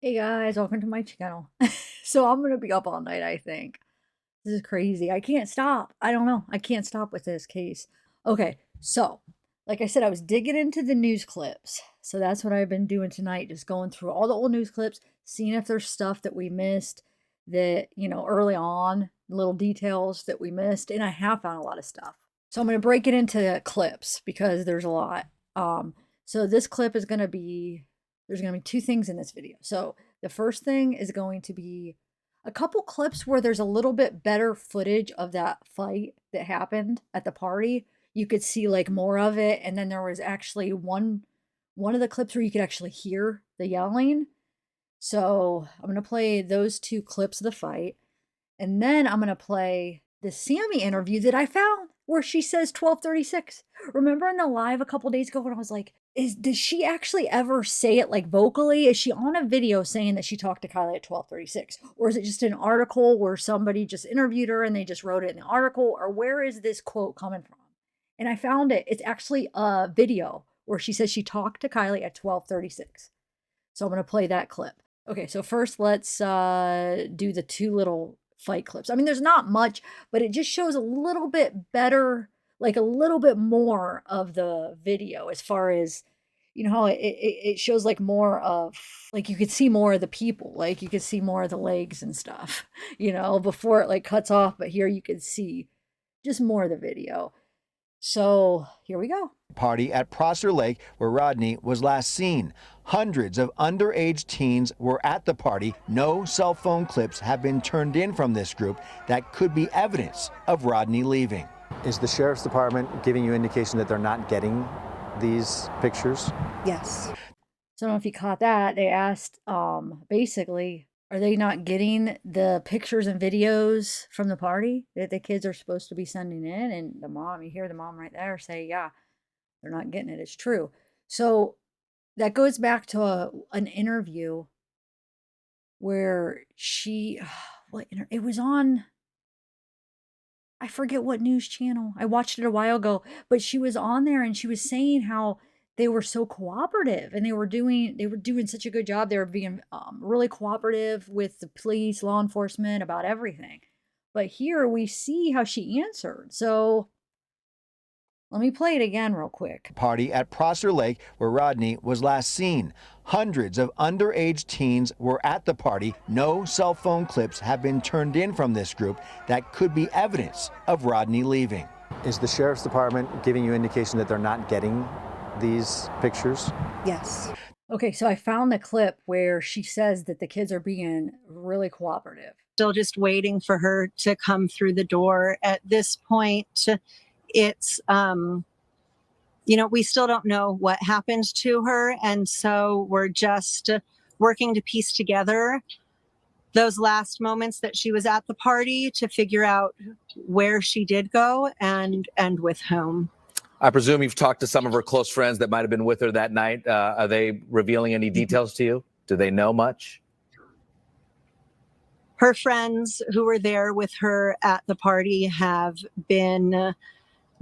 Hey guys, welcome to my channel. So I'm gonna be up all night, I think. This is crazy. I can't stop. I don't know. I can't stop with this case. Okay, so like I said, I was digging into the news clips. So that's what I've been doing tonight, just going through all the old news clips, seeing if there's stuff that we missed that, early on, little details that we missed. And I have found a lot of stuff. So I'm gonna break it into clips because there's a lot. So this clip is gonna be there's gonna be two things in this video. So the first thing is going to be a couple clips where there's a little bit better footage of that fight that happened at the party. You could see like more of it, and then there was actually one of the clips where you could actually hear the yelling. So I'm gonna play those two clips of the fight, and then I'm gonna play the Sammy interview that I found where she says 12:36. Remember in the live a couple days ago when I was like, does she actually ever say it like vocally? Is she on a video saying that she talked to Kylie at 12:36? Or is it just an article where somebody just interviewed her and they just wrote it in the article? Or where is this quote coming from? And I found it. It's actually a video where she says she talked to Kylie at 12:36. So I'm gonna play that clip. Okay, so first let's do the two little fight clips. I mean, there's not much, but it just shows a little bit better, like a little bit more of the video as far as how it shows like more of like you could see more of the people, like you could see more of the legs and stuff, before it like cuts off, but here you could see just more of the video. So here we go. Party at Prosser Lake where Rodney was last seen. Hundreds of underage teens were at the party. No cell phone clips have been turned in from this group that could be evidence of Rodney leaving. Is the sheriff's department giving you indication that they're not getting these pictures? Yes. So I don't know if you caught that. They asked, basically, are they not getting the pictures and videos from the party that the kids are supposed to be sending in? And the mom, you hear the mom right there say, yeah, they're not getting it. It's true. So that goes back to an interview where she, it was on, I forget what news channel. I watched it a while ago, but she was on there and she was saying how they were so cooperative and they were doing such a good job. They were being really cooperative with the police, law enforcement about everything. But here we see how she answered. So let me play it again real quick. Party at Prosser Lake where Rodney was last seen. Hundreds of underage teens were at the party. No cell phone clips have been turned in from this group that could be evidence of Rodney leaving. Is the sheriff's department giving you indication that they're not getting these pictures? Yes. Okay, so I found the clip where she says that the kids are being really cooperative. Still just waiting for her to come through the door. At this point, it's we still don't know what happened to her, and so we're just working to piece together those last moments that she was at the party to figure out where she did go and with whom. I presume you've talked to some of her close friends that might have been with her that night. Are they revealing any details to you? Do they know much? Her friends who were there with her at the party have been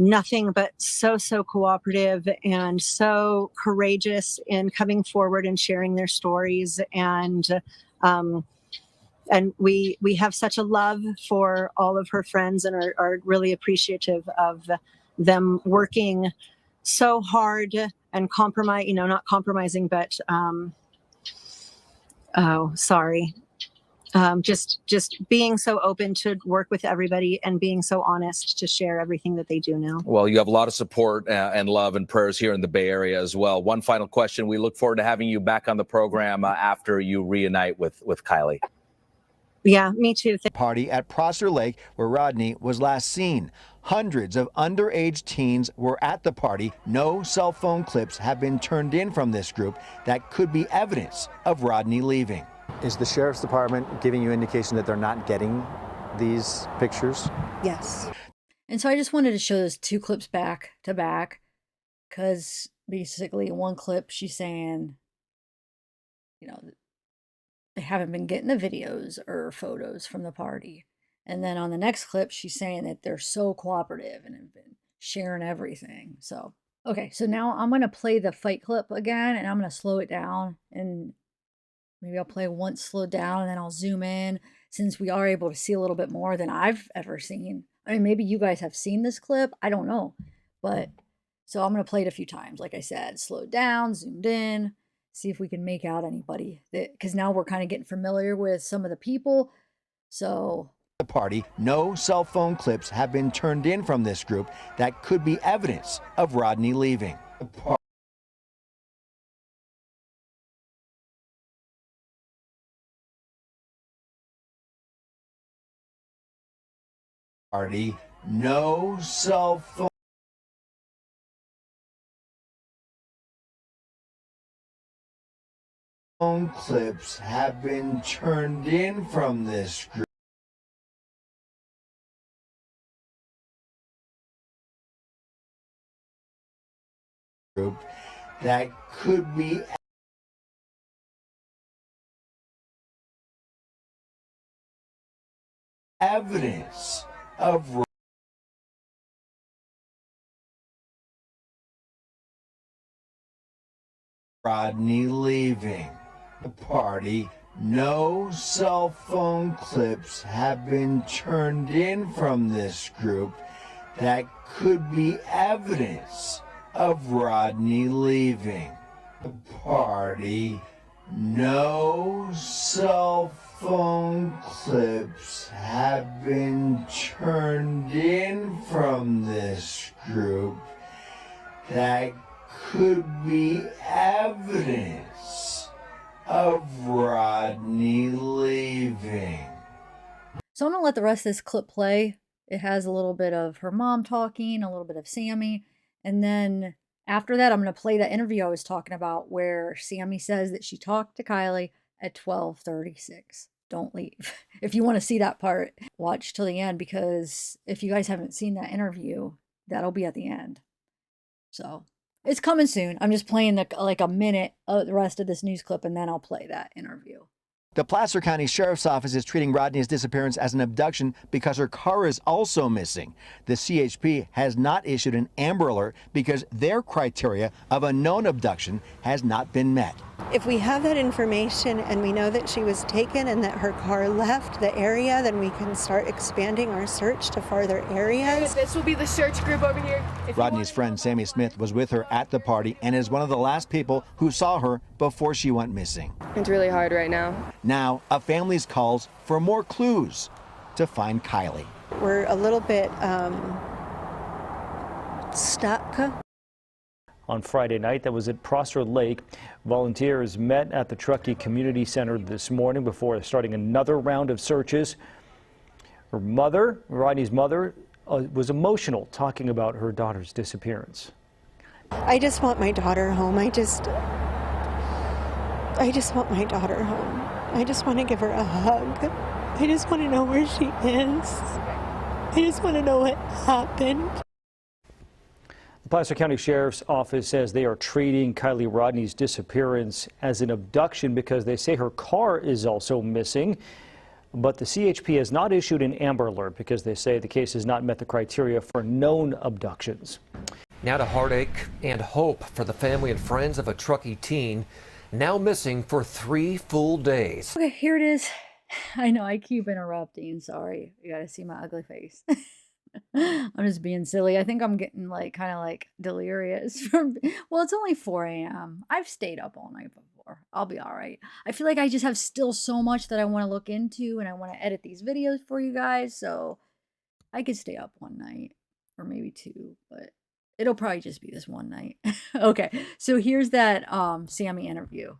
nothing but so cooperative and so courageous in coming forward and sharing their stories. And we have such a love for all of her friends and are really appreciative of them working so hard and not compromising, but just being so open to work with everybody and being so honest to share everything that they do now. Well, you have a lot of support and love and prayers here in the Bay Area as well. One final question. We look forward to having you back on the program after you reunite with Kylie. Yeah, me too. Party at Prosser Lake where Rodney was last seen. Hundreds of underage teens were at the party. No cell phone clips have been turned in from this group that could be evidence of Rodney leaving. Is the sheriff's department giving you indication that they're not getting these pictures? Yes. And so I just wanted to show those two clips back to back because basically in one clip she's saying, they haven't been getting the videos or photos from the party. And then on the next clip, she's saying that they're so cooperative and have been sharing everything. So, okay, so now I'm going to play the fight clip again and I'm going to slow it down and Maybe I'll play once slowed down and then I'll zoom in, since we are able to see a little bit more than I've ever seen. I mean, maybe you guys have seen this clip. I don't know. But so I'm going to play it a few times. Like I said, slowed down, zoomed in, see if we can make out anybody. Because now we're kind of getting familiar with some of the people. So The party, no cell phone clips have been turned in from this group that could be evidence of Rodni leaving. The party, no cell phone clips have been turned in from this group that could be evidence of Rodni leaving the party. No cell phone clips have been turned in from this group that could be evidence of Rodni leaving the party. No cell phone clips have been turned in from this group that could be evidence of Rodni leaving. So I'm going to let the rest of this clip play. It has a little bit of her mom talking, a little bit of Sammy. And then after that, I'm going to play that interview I was talking about where Sammy says that she talked to Kiely at 12:36. Don't leave. If you want to see that part, watch till the end, because if you guys haven't seen that interview, that'll be at the end. So it's coming soon. I'm just playing like a minute of the rest of this news clip, and then I'll play that interview. The Placer County Sheriff's Office is treating Rodni's disappearance as an abduction because her car is also missing. The CHP has not issued an Amber Alert because their criteria of a known abduction has not been met. If we have that information and we know that she was taken and that her car left the area, then we can start expanding our search to farther areas. This will be the search group over here. Rodni's friend Sammy Smith was with her at the party and is one of the last people who saw her before she went missing. It's really hard right now. Now, a family's calls for more clues to find Kiely. We're a little bit stuck. On Friday night, that was at Prosser Lake. Volunteers met at the Truckee Community Center this morning before starting another round of searches. Her mother, Rodni's mother, was emotional talking about her daughter's disappearance. I just want my daughter home. I just want my daughter home. I just want to give her a hug. I just want to know where she is. I just want to know what happened. The Placer County Sheriff's Office says they are treating Kiely Rodni's disappearance as an abduction because they say her car is also missing. But the CHP has not issued an Amber Alert because they say the case has not met the criteria for known abductions. Now to heartache and hope for the family and friends of a Truckee teen now missing for 3 full days. Okay, here it is. I know I keep interrupting. Sorry. You got to see my ugly face. I'm just being silly. I think I'm getting kind of delirious from, well, it's only 4 a.m. I've stayed up all night before. I'll be all right. I feel like I just have still so much that I want to look into, and I want to edit these videos for you guys. So I could stay up one night or maybe 2, but it'll probably just be this one night. Okay. So here's that Sammy interview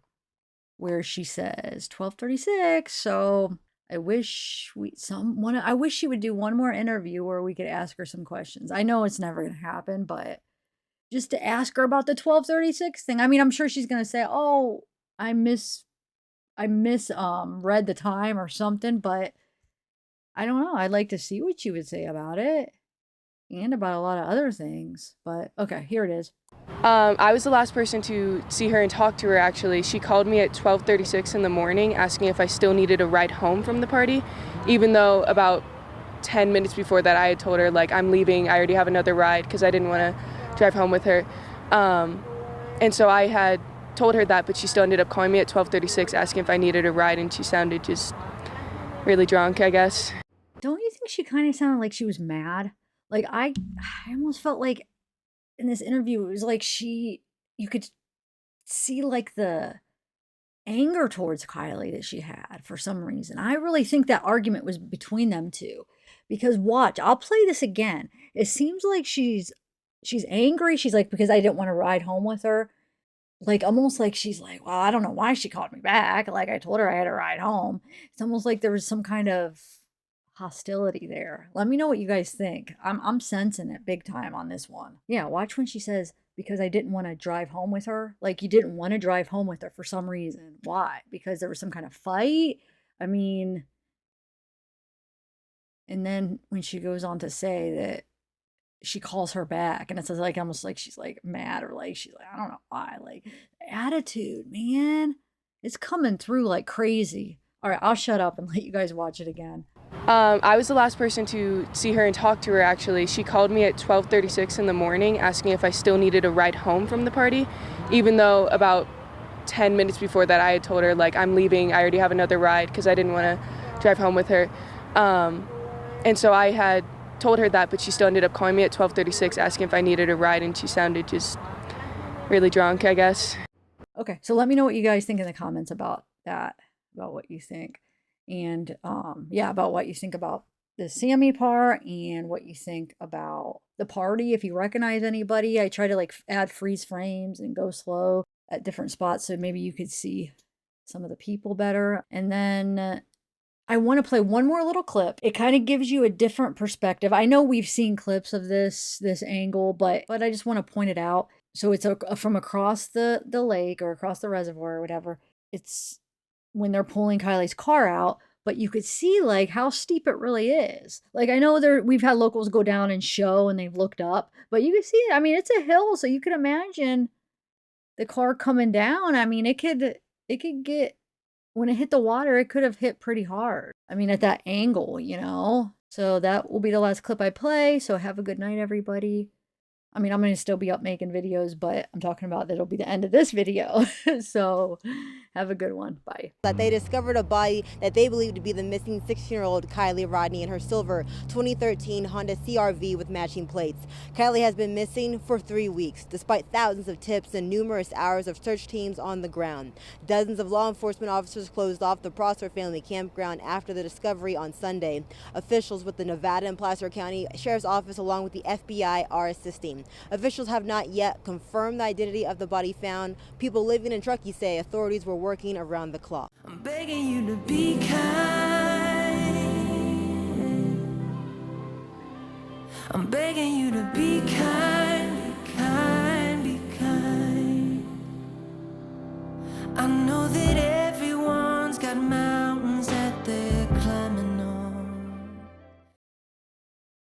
where she says 12:36. So I wish she would do one more interview where we could ask her some questions. I know it's never going to happen, but just to ask her about the 12:36 thing. I mean, I'm sure she's going to say, "Oh, I read the time or something," but I don't know. I'd like to see what she would say about it and about a lot of other things. But okay, here it is. I was the last person to see her and talk to her, actually. She called me at 12:36 in the morning asking if I still needed a ride home from the party, even though about 10 minutes before that I had told her, I'm leaving. I already have another ride because I didn't want to drive home with her. And so I had told her that, but she still ended up calling me at 12:36 asking if I needed a ride, and she sounded just really drunk, I guess. Don't you think she kind of sounded like she was mad? Like I almost felt like in this interview it was like you could see like the anger towards Kylie that she had for some reason. I really think that argument was between them two. Because watch, I'll play this again. It seems like she's angry. She's like, because I didn't want to ride home with her. Like almost like she's like, well, I don't know why she called me back. Like I told her I had to ride home. It's almost like there was some kind of hostility there. Let me know what you guys think. I'm sensing it big time on this one. Yeah, watch when she says, because I didn't want to drive home with her. Like you didn't want to drive home with her for some reason. Why? Because there was some kind of fight? I mean, and then when she goes on to say that she calls her back and it's like almost like she's like mad or like she's like, I don't know why. Like attitude, man. It's coming through like crazy. All right, I'll shut up and let you guys watch it again. I was the last person to see her and talk to her, actually. She called me at 12:36 in the morning asking if I still needed a ride home from the party, even though about 10 minutes before that I had told her, like, I'm leaving, I already have another ride, because I didn't want to drive home with her. And so I had told her that, but she still ended up calling me at 12:36 asking if I needed a ride, and she sounded just really drunk, I guess. Okay, so let me know what you guys think in the comments about that, about what you think. And yeah, about what you think about the Sammy part and what you think about the party. If you recognize anybody, I try to like add freeze frames and go slow at different spots so maybe you could see some of the people better. And then I want to play one more little clip. It kind of gives you a different perspective. I know we've seen clips of this angle, but I just want to point it out. So it's from across the lake or across the reservoir or whatever. It's when they're pulling Kylie's car out, but you could see like how steep it really is. Like I know we've had locals go down and show and they've looked up, but you can see it. I mean, it's a hill, so you could imagine the car coming down. I mean, it could get, when it hit the water, it could have hit pretty hard. I mean, at that angle, you know? So that will be the last clip I play. So have a good night, everybody. I mean, I'm going to still be up making videos, but I'm talking about that'll be the end of this video. So have a good one. Bye. That they discovered a body that they believe to be the missing 16-year-old Kiely Rodni in her silver 2013 Honda CR-V with matching plates. Kiely has been missing for 3 weeks, despite thousands of tips and numerous hours of search teams on the ground. Dozens of law enforcement officers closed off the Prosser family campground after the discovery on Sunday. Officials with the Nevada and Placer County Sheriff's Office along with the FBI are assisting. Officials have not yet confirmed the identity of the body found. People living in Truckee say authorities were working around the clock. I'm begging you to be kind. I'm begging you to be kind, be kind, be kind. I know that